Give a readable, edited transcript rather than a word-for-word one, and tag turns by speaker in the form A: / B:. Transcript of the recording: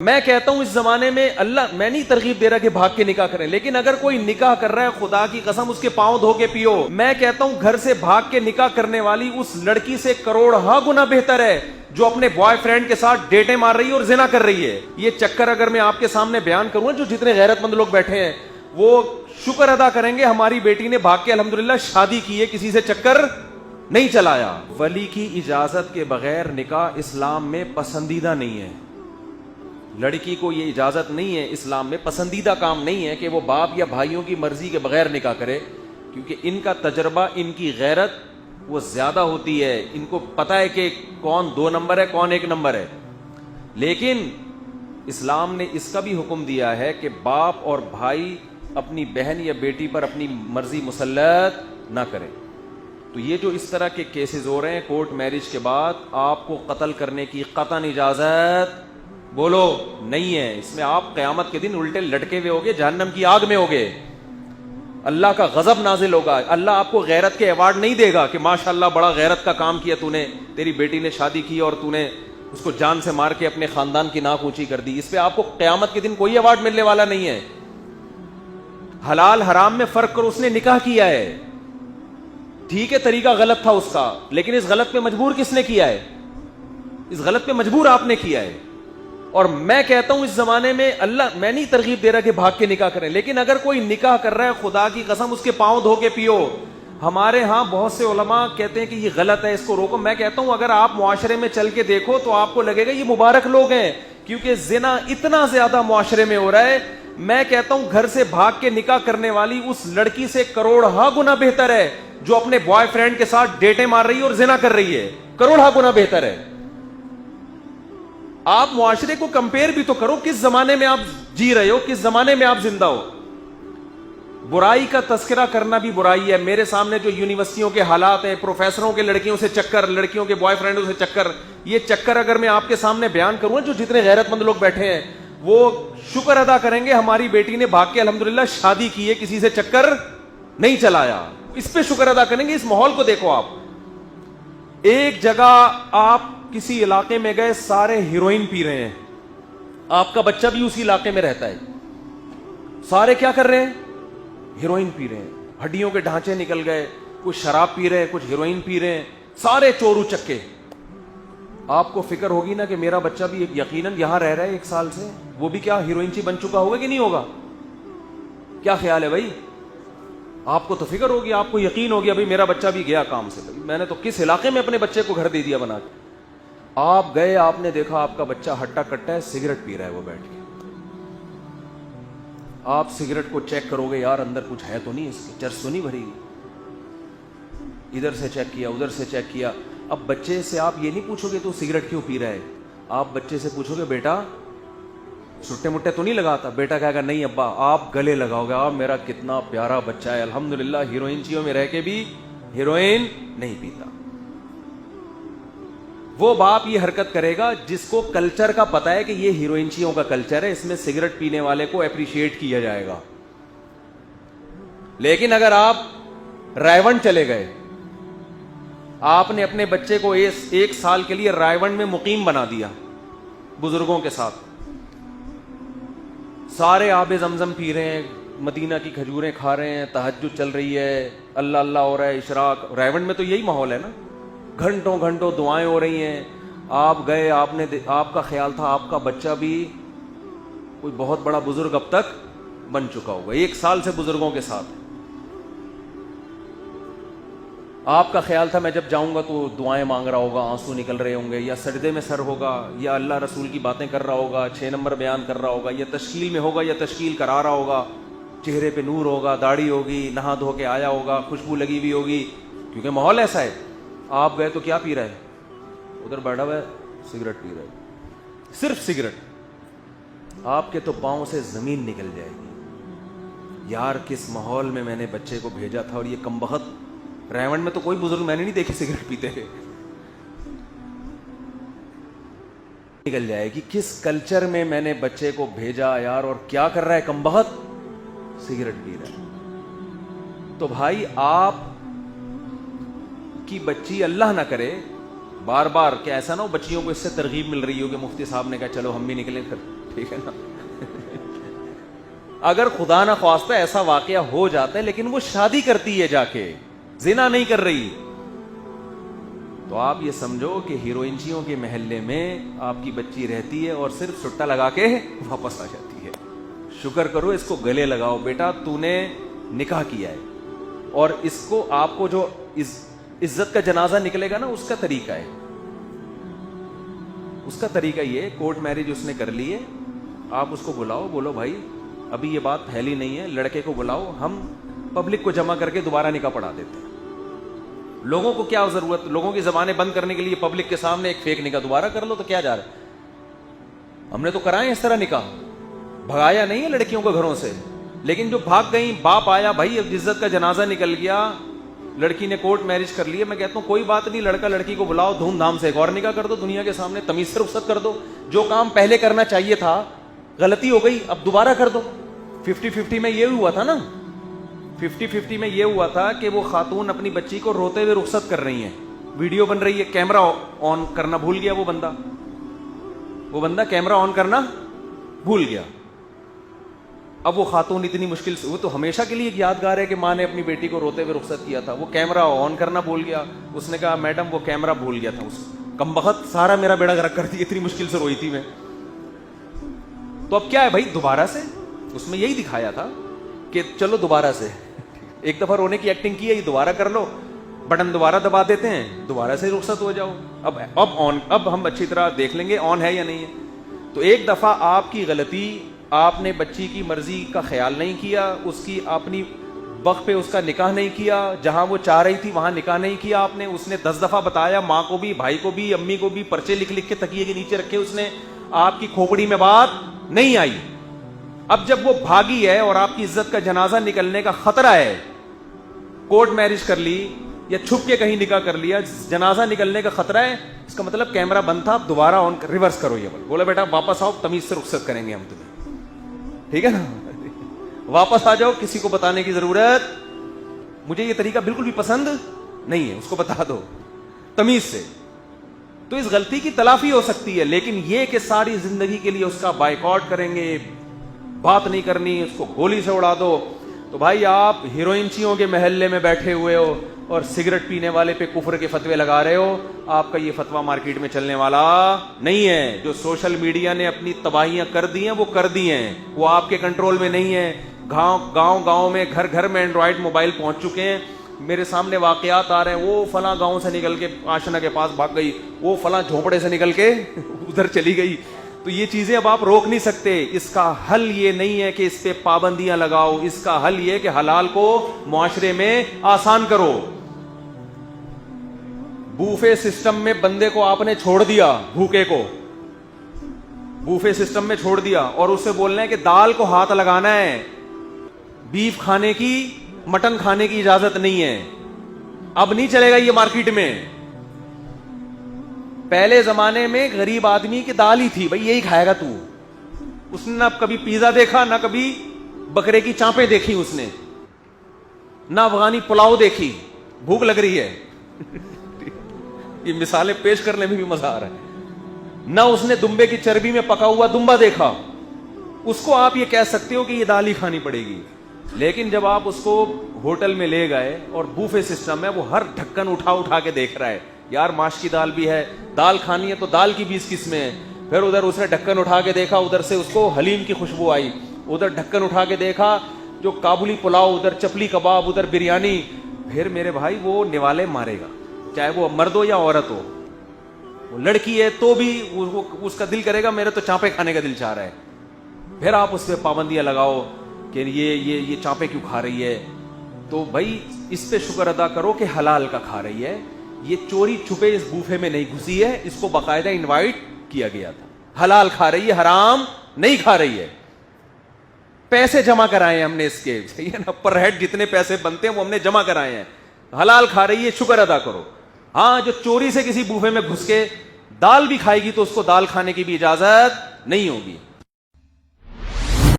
A: میں کہتا ہوں اس زمانے میں اللہ میں نہیں ترغیب دے رہا کہ بھاگ کے نکاح کریں، لیکن اگر کوئی نکاح کر رہا ہے خدا کی قسم اس کے پاؤں دھو کے پیو۔ میں کہتا ہوں گھر سے بھاگ کے نکاح کرنے والی اس لڑکی سے کروڑہا گنا بہتر ہے جو اپنے بوائے فرینڈ کے ساتھ ڈیٹیں مار رہی ہے اور زنا کر رہی ہے۔ یہ چکر اگر میں آپ کے سامنے بیان کروں، جو جتنے غیرت مند لوگ بیٹھے ہیں وہ شکر ادا کریں گے ہماری بیٹی نے بھاگ کے الحمدللہ شادی کی ہے، کسی سے چکر نہیں چلایا۔ ولی کی اجازت کے بغیر نکاح اسلام میں پسندیدہ نہیں ہے۔ لڑکی کو یہ اجازت نہیں ہے، اسلام میں پسندیدہ کام نہیں ہے کہ وہ باپ یا بھائیوں کی مرضی کے بغیر نکاح کرے، کیونکہ ان کا تجربہ، ان کی غیرت وہ زیادہ ہوتی ہے، ان کو پتہ ہے کہ کون 2 نمبر ہے کون 1 نمبر ہے۔ لیکن اسلام نے اس کا بھی حکم دیا ہے کہ باپ اور بھائی اپنی بہن یا بیٹی پر اپنی مرضی مسلط نہ کریں۔ تو یہ جو اس طرح کے کیسز ہو رہے ہیں کورٹ میرج کے بعد، آپ کو قتل کرنے کی قطعاً اجازت بولو نہیں ہے۔ اس میں آپ قیامت کے دن الٹے لٹکے ہوئے ہوگے، جہنم کی آگ میں ہوگے، اللہ کا غضب نازل ہوگا۔ اللہ آپ کو غیرت کے ایوارڈ نہیں دے گا کہ ماشاءاللہ بڑا غیرت کا کام کیا تو نے، تیری بیٹی نے شادی کی اور تو نے اس کو جان سے مار کے اپنے خاندان کی ناک اونچی کر دی۔ اس پہ آپ کو قیامت کے دن کوئی ایوارڈ ملنے والا نہیں ہے۔ حلال حرام میں فرق کرو، اس نے نکاح کیا ہے، ٹھیک ہے طریقہ غلط تھا اس کا، لیکن اس غلط پہ مجبور کس نے کیا ہے؟ اس غلط پہ مجبور آپ نے کیا ہے۔ اور میں کہتا ہوں اس زمانے میں اللہ میں نہیں ترغیب دے رہا کہ بھاگ کے نکاح کریں، لیکن اگر کوئی نکاح کر رہا ہے خدا کی قسم اس کے پاؤں دھو کے پیو۔ ہمارے ہاں بہت سے علماء کہتے ہیں کہ یہ غلط ہے، اس کو روکو۔ میں کہتا ہوں اگر آپ معاشرے میں چل کے دیکھو تو آپ کو لگے گا یہ مبارک لوگ ہیں، کیونکہ زنا اتنا زیادہ معاشرے میں ہو رہا ہے۔ میں کہتا ہوں گھر سے بھاگ کے نکاح کرنے والی اس لڑکی سے کروڑہا گنا بہتر ہے جو اپنے بوائے فرینڈ کے ساتھ ڈیٹیں مار رہی ہے اور زنا کر رہی ہے، کروڑہا گنا بہتر ہے۔ آپ معاشرے کو کمپیئر بھی تو کرو، کس زمانے میں آپ جی رہے ہو، کس زمانے میں آپ زندہ ہو۔ برائی کا تذکرہ کرنا بھی برائی ہے۔ میرے سامنے جو یونیورسٹیوں کے حالات ہیں، پروفیسروں کے لڑکیوں سے چکر، لڑکیوں کے بوائے فرینڈوں سے چکر، یہ چکر اگر میں آپ کے سامنے بیان کروں، جو جتنے غیرت مند لوگ بیٹھے ہیں وہ شکر ادا کریں گے ہماری بیٹی نے بھاگ کے الحمدللہ شادی کی ہے، کسی سے چکر نہیں چلایا۔ اس پہ شکر ادا کریں گے۔ اس ماحول کو دیکھو، آپ ایک جگہ آپ کسی علاقے میں گئے، سارے ہیروئن پی رہے ہیں، آپ کا بچہ بھی اسی علاقے میں رہتا ہے، سارے کیا کر رہے ہیں؟ ہیروئن پی رہے ہیں، ہڈیوں کے ڈھانچے نکل گئے، کچھ شراب پی رہے ہیں، کچھ ہیروئن پی رہے ہیں، سارے چورو چکے۔ آپ کو فکر ہوگی نا کہ میرا بچہ بھی یقیناً یہاں رہ رہا ہے 1 سال سے، وہ بھی کیا ہیروئن سی بن چکا ہوگا کہ نہیں ہوگا؟ کیا خیال ہے بھائی؟ آپ کو تو فکر ہوگی، آپ کو یقین ہوگی ابھی میرا بچہ بھی گیا کام سے، میں نے تو کس علاقے میں اپنے بچے کو گھر دے دیا بنا کے۔ آپ گئے، آپ نے دیکھا آپ کا بچہ ہٹا کٹا ہے، سگریٹ پی رہا ہے وہ بیٹھ کے۔ آپ سگریٹ کو چیک کرو گے، یار اندر کچھ ہے تو نہیں، اس کی چرس تو نہیں بھری گئی۔ ادھر سے چیک کیا، ادھر سے چیک کیا۔ اب بچے سے آپ یہ نہیں پوچھو گے تو سگریٹ کیوں پی رہا ہے، آپ بچے سے پوچھو گے بیٹا چھٹے مٹے تو نہیں لگاتا؟ بیٹا کہے گا نہیں ابا۔ آپ گلے لگاؤ گے، آپ میرا کتنا پیارا بچہ ہے، الحمدللہ ہیروئنچیوں میں رہ کے بھی ہیروئن نہیں پیتا۔ وہ باپ یہ حرکت کرے گا جس کو کلچر کا پتا ہے کہ یہ ہیروئنچیوں کا کلچر ہے، اس میں سگریٹ پینے والے کو اپریشیٹ کیا جائے گا۔ لیکن اگر آپ رائے ونڈ چلے گئے، آپ نے اپنے بچے کو 1 سال کے لیے رائے ونڈ میں مقیم بنا دیا بزرگوں کے ساتھ، سارے آب زمزم پی رہے ہیں، مدینہ کی کھجوریں کھا رہے ہیں، تہجد چل رہی ہے، اللہ اللہ ہو رہا ہے، اشراق۔ رائے ونڈ میں تو یہی ماحول ہے نا، گھنٹوں گھنٹوں دعائیں ہو رہی ہیں۔ آپ گئے، آپ کا خیال تھا آپ کا بچہ بھی کوئی بہت بڑا بزرگ اب تک بن چکا ہوگا، 1 سال سے بزرگوں کے ساتھ۔ آپ کا خیال تھا میں جب جاؤں گا تو دعائیں مانگ رہا ہوگا، آنسو نکل رہے ہوں گے، یا سجدے میں سر ہوگا، یا اللہ رسول کی باتیں کر رہا ہوگا، 6 نمبر بیان کر رہا ہوگا، یا تشکیل میں ہوگا، یا تشکیل کرا رہا ہوگا، چہرے پہ نور ہوگا، داڑھی ہوگی، نہا دھو کے آیا ہوگا، خوشبو لگی ہوئی ہوگی، کیونکہ ماحول ایسا ہے۔ آپ گئے تو کیا پی رہا ہے؟ ادھر بیٹھا ہوا ہے، سگریٹ پی رہا ہے، صرف سگریٹ۔ آپ کے تو پاؤں سے زمین نکل جائے گی، یار کس ماحول میں نے بچے کو بھیجا تھا، اور یہ کمبخت۔ ریونڈ میں تو کوئی بزرگ میں نے نہیں دیکھے سگریٹ پیتے ہیں، نکل جائے گی کس کلچر میں نے بچے کو بھیجا یار، اور کیا کر رہا ہے کمبخت؟ سگریٹ پی رہا ہے۔ تو بھائی آپ کی بچی اللہ نہ کرے بار بار کہ ایسا نہ ہو بچیوں کو اس سے ترغیب مل رہی ہو کہ مفتی صاحب نے کہا چلو ہم بھی نکلیں، پھر ٹھیک ہے نا. اگر خدا نہ خواستہ ایسا واقعہ ہو جاتا ہے لیکن وہ شادی کرتی ہے جا کے, زنا نہیں کر رہی, تو آپ یہ سمجھو کہ ہیروئنچیوں کے محلے میں آپ کی بچی رہتی ہے اور صرف سٹا لگا کے واپس آ جاتی ہے. شکر کرو, اس کو گلے لگاؤ, بیٹا تو نے نکاح کیا ہے, اور اس کو آپ کو جو عزت کا جنازہ نکلے گا نا, اس کا طریقہ ہے, اس کا طریقہ یہ, کورٹ میرج اس نے کر لی ہے, آپ اس کو بلاؤ, بولو بھائی ابھی یہ بات پھیلی نہیں ہے, لڑکے کو بلاؤ, ہم پبلک کو جمع کر کے دوبارہ نکاح پڑھا دیتے ہیں. لوگوں کو کیا ضرورت, لوگوں کی زبانیں بند کرنے کے لیے پبلک کے سامنے ایک فیک نکاح دوبارہ کر لو, تو کیا جا رہا ہے؟ ہم نے تو کرائے اس طرح نکاح, بھگایا نہیں ہے لڑکیوں کو گھروں سے, لیکن جو بھاگ گئی, باپ آیا, بھائی اب عزت کا جنازہ نکل گیا, لڑکی نے کورٹ میرج کر لی ہے, میں کہتا ہوں کوئی بات نہیں, لڑکا لڑکی کو بلاؤ, دھوم دھام سے ایک اور نکاح کر دو دنیا کے سامنے, تمیز سے رخصت کر دو. جو کام پہلے کرنا چاہیے تھا, غلطی ہو گئی, اب دوبارہ کر دو. 50-50 میں یہ ہوا تھا نا, 50-50 میں یہ ہوا تھا کہ وہ خاتون اپنی بچی کو روتے ہوئے رخصت کر رہی ہیں, ویڈیو بن رہی ہے, کیمرہ آن کرنا بھول گیا وہ بندہ کیمرہ آن کرنا بھول گیا. اب وہ خاتون اتنی مشکل سے, وہ تو ہمیشہ کے لیے یادگار ہے کہ ماں نے اپنی بیٹی کو روتے ہوئے رخصت کیا تھا, وہ کیمرہ آن کرنا بھول گیا. اس نے کہا میڈم وہ کیمرہ بھول گیا تھا, اس کمبخت سارا میرا بیڑا غرق کر دیا, اتنی مشکل سے روئی تھی میں. تو اب کیا ہے بھائی, دوبارہ سے, اس میں یہی دکھایا تھا کہ چلو دوبارہ سے, ایک دفعہ رونے کی ایکٹنگ کی ہے, یہ دوبارہ کر لو, بٹن دوبارہ دبا دیتے ہیں, دوبارہ سے رخصت ہو جاؤ. اب ہم اچھی طرح دیکھ لیں گے آن ہے یا نہیں ہے. تو ایک دفعہ آپ کی غلطی, آپ نے بچی کی مرضی کا خیال نہیں کیا, اس کی اپنی وقت پہ اس کا نکاح نہیں کیا, جہاں وہ چاہ رہی تھی وہاں نکاح نہیں کیا آپ نے. اس نے 10 دفعہ بتایا, ماں کو بھی, بھائی کو بھی, امی کو بھی, پرچے لکھ لکھ کے تکیے کے نیچے رکھے اس نے, آپ کی کھوپڑی میں بات نہیں آئی. اب جب وہ بھاگی ہے اور آپ کی عزت کا جنازہ نکلنے کا خطرہ ہے, کورٹ میرج کر لی یا چھپ کے کہیں نکاح کر لیا, جنازہ نکلنے کا خطرہ ہے, اس کا مطلب کیمرہ بند تھا, دوبارہ آن ریورس کرو. یہ بولا بیٹا واپس آؤ, تمیز سے رخصت کریں گے ہم تمہیں, ٹھیک ہے نا, واپس آ جاؤ, کسی کو بتانے کی ضرورت, مجھے یہ طریقہ بالکل بھی پسند نہیں ہے, اس کو بتا دو تمیز سے. تو اس غلطی کی تلافی ہو سکتی ہے, لیکن یہ کہ ساری زندگی کے لیے اس کا بائیکاٹ کریں گے, بات نہیں کرنی, اس کو گولی سے اڑا دو, تو بھائی آپ ہیروئنچیوں کے محلے میں بیٹھے ہوئے ہو اور سگریٹ پینے والے پہ کفر کے فتوے لگا رہے ہو. آپ کا یہ فتویٰ مارکیٹ میں چلنے والا نہیں ہے. جو سوشل میڈیا نے اپنی تباہیاں کر دی ہیں وہ کر دی ہیں, وہ آپ کے کنٹرول میں نہیں ہے. گاؤں میں گھر گھر میں اینڈرائڈ موبائل پہنچ چکے ہیں. میرے سامنے واقعات آ رہے ہیں, وہ فلاں گاؤں سے نکل کے آشنا کے پاس بھاگ گئی, وہ فلاں جھونپڑے سے نکل کے ادھر چلی گئی. تو یہ چیزیں اب آپ روک نہیں سکتے. اس کا حل یہ نہیں ہے کہ اس پہ پابندیاں لگاؤ, اس کا حل یہ کہ حلال کو معاشرے میں آسان کرو. بوفے سسٹم میں بندے کو آپ نے چھوڑ دیا, بھوکے کو بوفے سسٹم میں چھوڑ دیا, اور اس سے بولنا ہے کہ دال کو ہاتھ لگانا ہے, بیف کھانے کی, مٹن کھانے کی اجازت نہیں ہے. اب نہیں چلے گا یہ مارکیٹ میں. پہلے زمانے میں غریب آدمی کی دال ہی تھی, بھائی یہی کھائے گا تو. اس نے نہ کبھی پیزا دیکھا, نہ کبھی بکرے کی چانپیں دیکھی اس نے, نہ افغانی پلاؤ دیکھی. بھوک لگ رہی ہے یہ مثالیں پیش کرنے میں بھی مزہ آ رہا ہے. نہ اس نے دمبے کی چربی میں پکا ہوا دمبا دیکھا. اس کو آپ یہ کہہ سکتے ہو کہ یہ دال ہی کھانی پڑے گی. لیکن جب آپ اس کو ہوٹل میں لے گئے اور بوفے سسٹم ہے, وہ ہر ڈھکن اٹھا کے دیکھ رہا ہے, یار ماش کی دال بھی ہے, دال کھانی ہے تو دال کی 20 قسمیں ہیں. پھر ادھر اس نے ڈھکن اٹھا کے دیکھا, ادھر سے اس کو حلیم کی خوشبو آئی. ادھر ڈھکن اٹھا کے دیکھا جو کابلی پلاؤ, ادھر چپلی کباب, ادھر بریانی. پھر میرے بھائی وہ نوالے مارے گا, چاہے وہ مرد ہو یا عورت ہو. وہ لڑکی ہے تو بھی اس کا دل کرے گا میرے تو چانپے کھانے کا دل چاہ رہا ہے. پھر آپ اس پہ پابندیاں لگاؤ کہ یہ چانپے کیوں کھا رہی ہے. تو بھائی اس پہ شکر ادا کرو کہ حلال کا کھا رہی ہے. یہ چوری چھپے اس بوفے میں نہیں گھسی ہے, اس کو باقاعدہ انوائٹ کیا گیا تھا. حلال کھا رہی ہے, حرام نہیں کھا رہی ہے. پیسے جمع کرائے ہم نے اس کے, صحیح ہے نا, پر ہیڈ جتنے پیسے بنتے ہیں وہ ہم نے جمع کرائے ہیں. حلال کھا رہی ہے, شکر ادا کرو. ہاں جو چوری سے کسی بوفے میں گھس کے دال بھی کھائے گی تو اس کو دال کھانے کی بھی اجازت نہیں ہوگی.